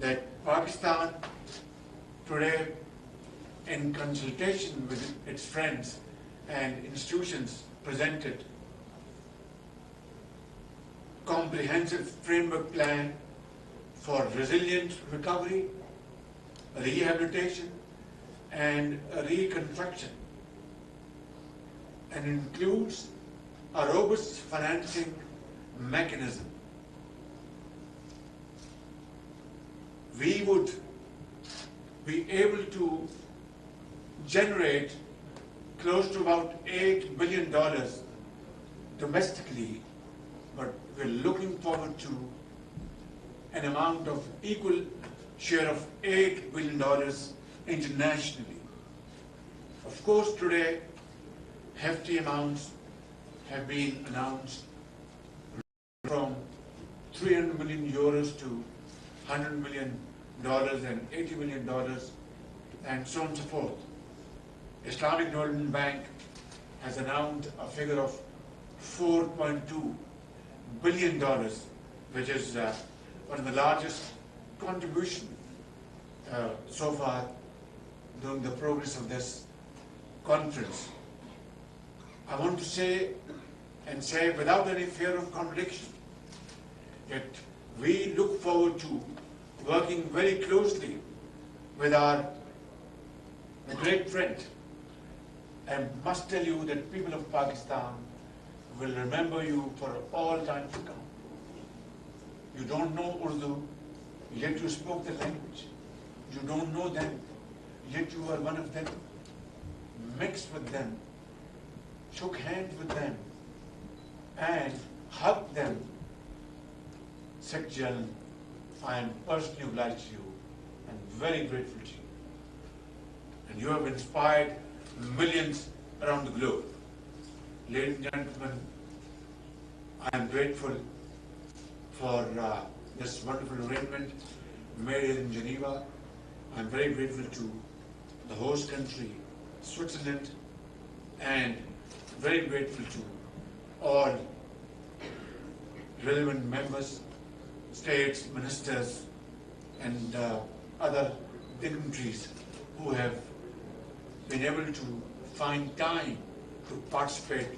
that Pakistan today, in consultation with its friends and institutions, presented comprehensive framework plan for resilient recovery, rehabilitation, and reconstruction, and includes a robust financing mechanism. We would be able to generate close to about $8 billion domestically, but we're looking forward to an amount of equal share of $8 billion internationally. Of course, today, hefty amounts have been announced, from 300 million euros to $100 million and $80 million, and so on and so forth. Islamic Development Bank has announced a figure of $4.2 billion, which is one of the largest contributions so far during the progress of this conference. I want to say without any fear of contradiction that we look forward to working very closely with our great friend. I must tell you that people of Pakistan will remember you for all time to come. You don't know Urdu, yet you spoke the language. You don't know them, yet you are one of them. Mixed with them, shook hands with them, and hugged them. Sekjan, I am personally obliged to you and very grateful to you. And you have inspired millions around the globe. Ladies and gentlemen, I am grateful for this wonderful arrangement made in Geneva. I am very grateful to the host country, Switzerland, and very grateful to all relevant members, states, ministers, and other dignitaries who have been able to find time to participate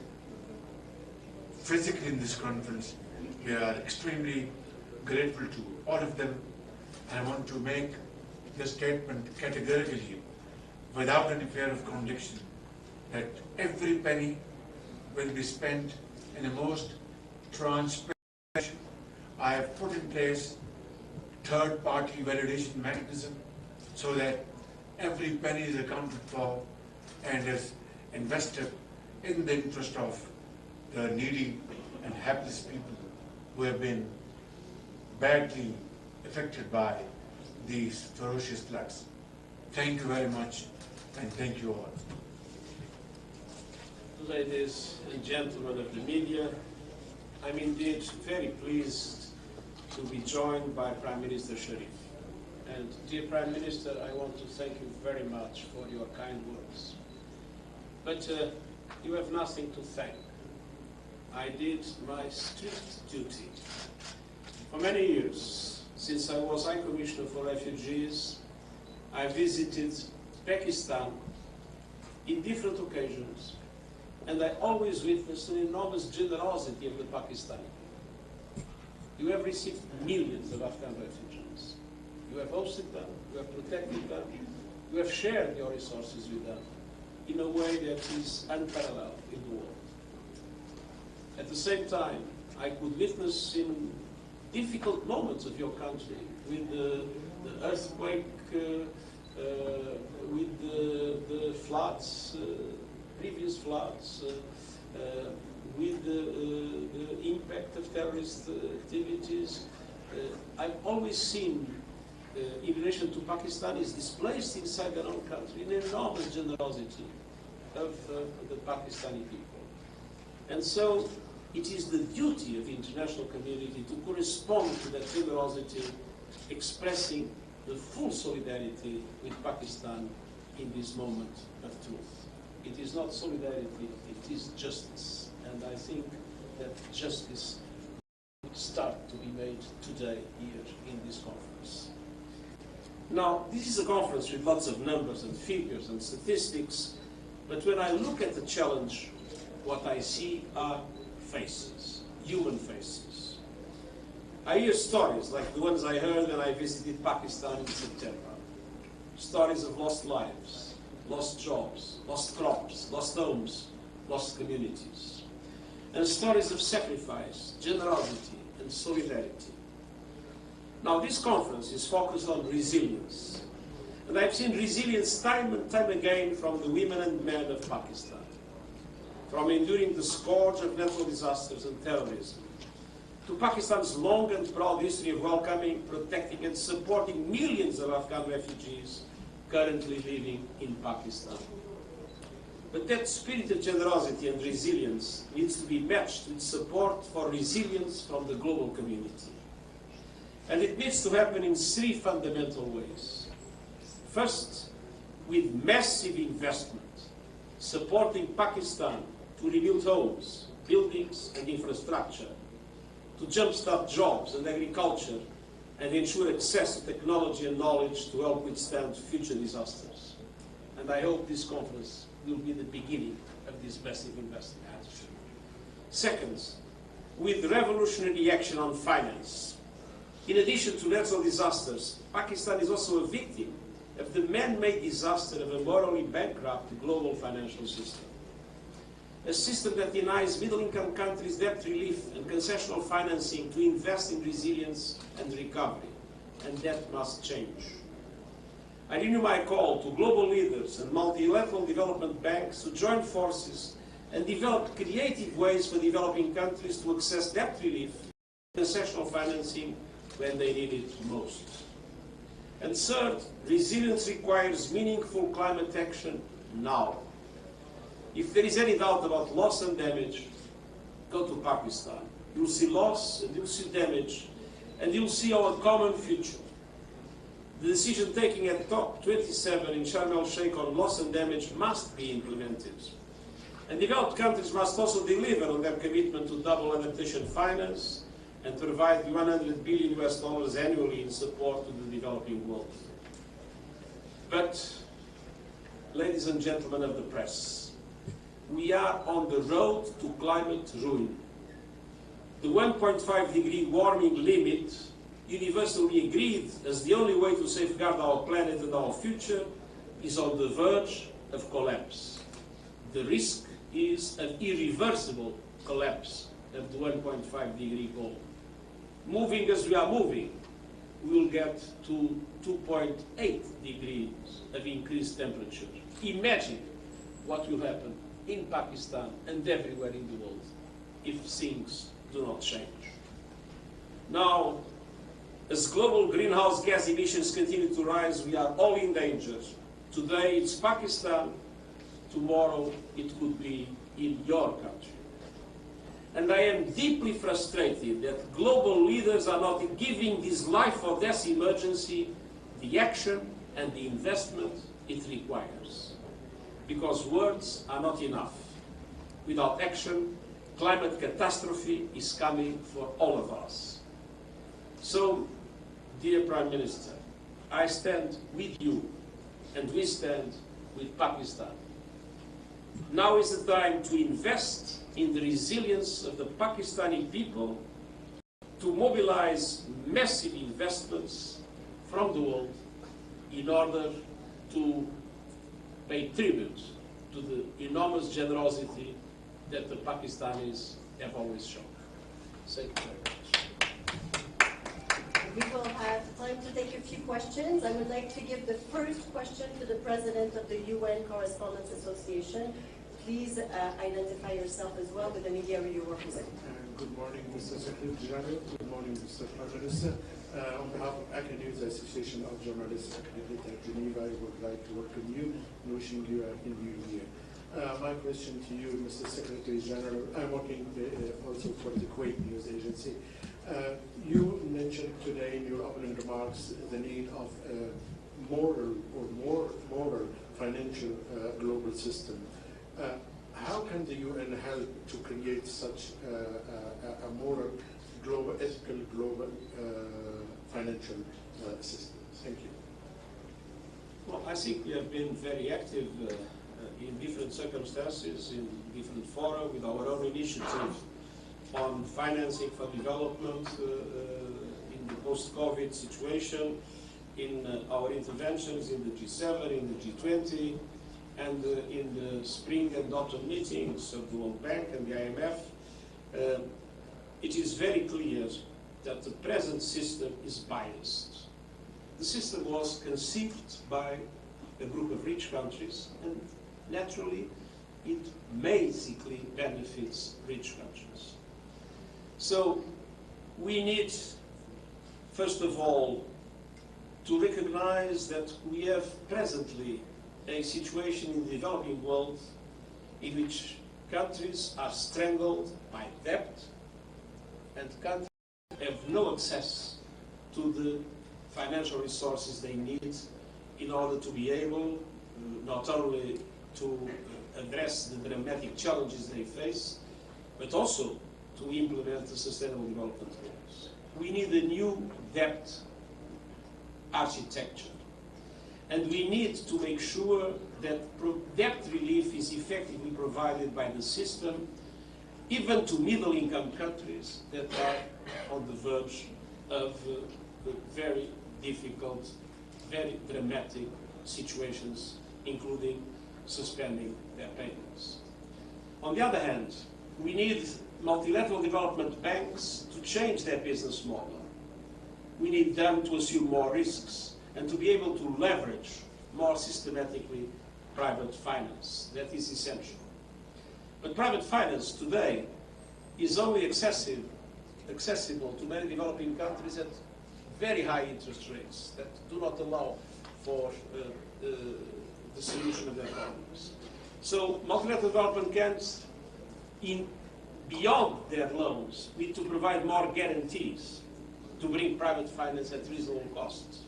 physically in this conference. We are extremely grateful to all of them. I want to make this statement categorically, without any fear of contradiction, that every penny will be spent in the most transparent fashion. I have put in place third-party validation mechanism so that every penny is accounted for and is invested in the interest of the needy and helpless people who have been badly affected by these ferocious floods. Thank you very much, and thank you all. Ladies and gentlemen of the media, I'm indeed very pleased to be joined by Prime Minister Sharif. And dear Prime Minister, I want to thank you very much for your kind words. But you have nothing to thank. I did my strict duty. For many years, since I was High Commissioner for Refugees, I visited Pakistan in different occasions, and I always witnessed an enormous generosity of the Pakistani people. You have received millions of Afghan refugees. You have hosted them, you have protected them, you have shared your resources with them in a way that is unparalleled in the world. At the same time, I could witness in difficult moments of your country, with the earthquake, with the floods, previous floods, with the impact of terrorist activities. I've always seen, in relation to Pakistanis displaced inside their own country, an enormous generosity of the Pakistani people. And so it is the duty of the international community to correspond to that generosity, expressing the full solidarity with Pakistan in this moment of truth. It is not solidarity, it is justice. And I think that justice will start to be made today here in this conference. Now, this is a conference with lots of numbers and figures and statistics, but when I look at the challenge, what I see are faces, human faces. I hear stories like the ones I heard when I visited Pakistan in September. Stories of lost lives, lost jobs, lost crops, lost homes, lost communities. And stories of sacrifice, generosity, and solidarity. Now, this conference is focused on resilience. And I've seen resilience time and time again from the women and men of Pakistan. From enduring the scourge of natural disasters and terrorism, to Pakistan's long and proud history of welcoming, protecting, and supporting millions of Afghan refugees currently living in Pakistan. But that spirit of generosity and resilience needs to be matched with support for resilience from the global community. And it needs to happen in three fundamental ways. First, with massive investment, supporting Pakistan to rebuild homes, buildings, and infrastructure, to jumpstart jobs and agriculture, and ensure access to technology and knowledge to help withstand future disasters. And I hope this conference will be the beginning of this massive investment. Second, with revolutionary action on finance. In addition to natural disasters, Pakistan is also a victim of the man-made disaster of a morally bankrupt global financial system. A system that denies middle-income countries debt relief and concessional financing to invest in resilience and recovery, and that must change. I renew my call to global leaders and multilateral development banks to join forces and develop creative ways for developing countries to access debt relief and concessional financing when they need it most. And third, resilience requires meaningful climate action now. If there is any doubt about loss and damage, go to Pakistan. You'll see loss and you'll see damage, and you'll see our common future. The decision taken at COP27 in Sharm el-Sheikh on loss and damage must be implemented. And developed countries must also deliver on their commitment to double adaptation finance and provide $100 billion annually in support to the developing world. But, ladies and gentlemen of the press, we are on the road to climate ruin. The 1.5 degree warming limit, universally agreed as the only way to safeguard our planet and our future, is on the verge of collapse. The risk is an irreversible collapse of the 1.5 degree goal. Moving as we are moving, we will get to 2.8 degrees of increased temperature. Imagine what will happen in Pakistan and everywhere in the world if things do not change. Now, as global greenhouse gas emissions continue to rise, we are all in danger. Today it's Pakistan, tomorrow it could be in your country. And I am deeply frustrated that global leaders are not giving this life or death emergency the action and the investment it requires. Because words are not enough. Without action, climate catastrophe is coming for all of us. So, dear Prime Minister, I stand with you and we stand with Pakistan. Now is the time to invest in the resilience of the Pakistani people, to mobilize massive investments from the world in order to pay tribute to the enormous generosity that the Pakistanis have always shown. Thank you very much. We will have time to take a few questions. I would like to give the first question to the President of the UN Correspondents Association. Please identify yourself as well with the media you represent. Good morning, Mr. Secretary General. Good morning, Mr. Prime Minister. On behalf of ACA News Association of Journalists accredited at Geneva, I would like to welcome you and wishing you a new year. My question to you, Mr. Secretary General, I'm working also for the Kuwait News Agency. You mentioned today in your opening remarks the need of a more financial global system. How can the UN help to create such a more global, ethical global financial system? Thank you. Well, I think we have been very active in different circumstances, in different fora, with our own initiative on financing for development in the post-COVID situation, in our interventions in the G7, in the G20, and in the spring and autumn meetings of the World Bank and the IMF. It is very clear that the present system is biased. The system was conceived by a group of rich countries, and naturally it basically benefits rich countries. So we need, first of all, to recognize that we have presently a situation in the developing world in which countries are strangled by debt and countries have no access to the financial resources they need in order to be able not only to address the dramatic challenges they face, but also to implement the Sustainable Development Goals. We need a new debt architecture, and we need to make sure that debt relief is effectively provided by the system, even to middle-income countries that are on the verge of very difficult, very dramatic situations, including suspending their payments. On the other hand, we need multilateral development banks to change their business model. We need them to assume more risks and to be able to leverage more systematically private finance. That is essential. But private finance today is only accessible to many developing countries at very high interest rates that do not allow for the solution of their problems. So multilateral development banks, beyond their loans, need to provide more guarantees to bring private finance at reasonable costs.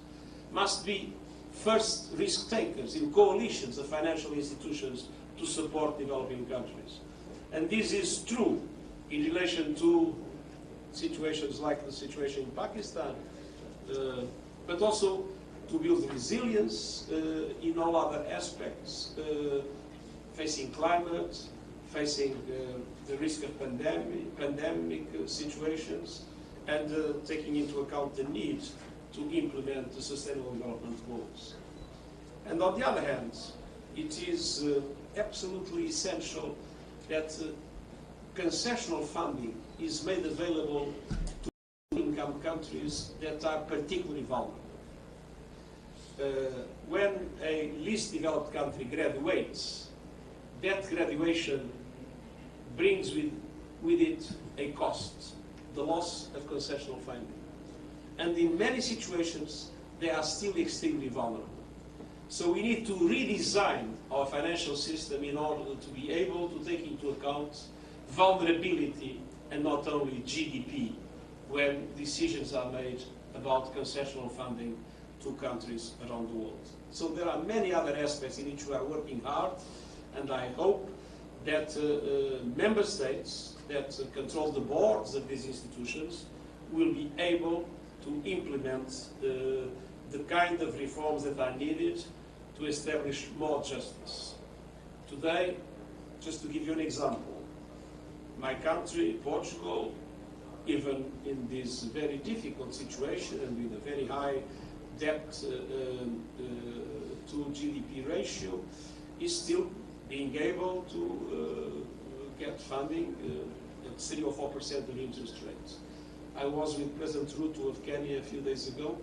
Must be first risk takers in coalitions of financial institutions to support developing countries. And this is true in relation to situations like the situation in Pakistan, but also to build resilience in all other aspects, facing climate, facing the risk of pandemic situations, and taking into account the need to implement the Sustainable Development Goals. And on the other hand, it is absolutely essential that concessional funding is made available to income countries that are particularly vulnerable. When a least developed country graduates, that graduation brings with it a cost, the loss of concessional funding. And in many situations, they are still extremely vulnerable. So we need to redesign our financial system in order to be able to take into account vulnerability and not only GDP when decisions are made about concessional funding to countries around the world. So there are many other aspects in which we are working hard, and I hope that member states that control the boards of these institutions will be able to implement the kind of reforms that are needed to establish more justice. Today, just to give you an example, my country, Portugal, even in this very difficult situation and with a very high debt to GDP ratio, is still being able to get funding at 3 or 4% of interest rates. I was with President Ruto of Kenya a few days ago,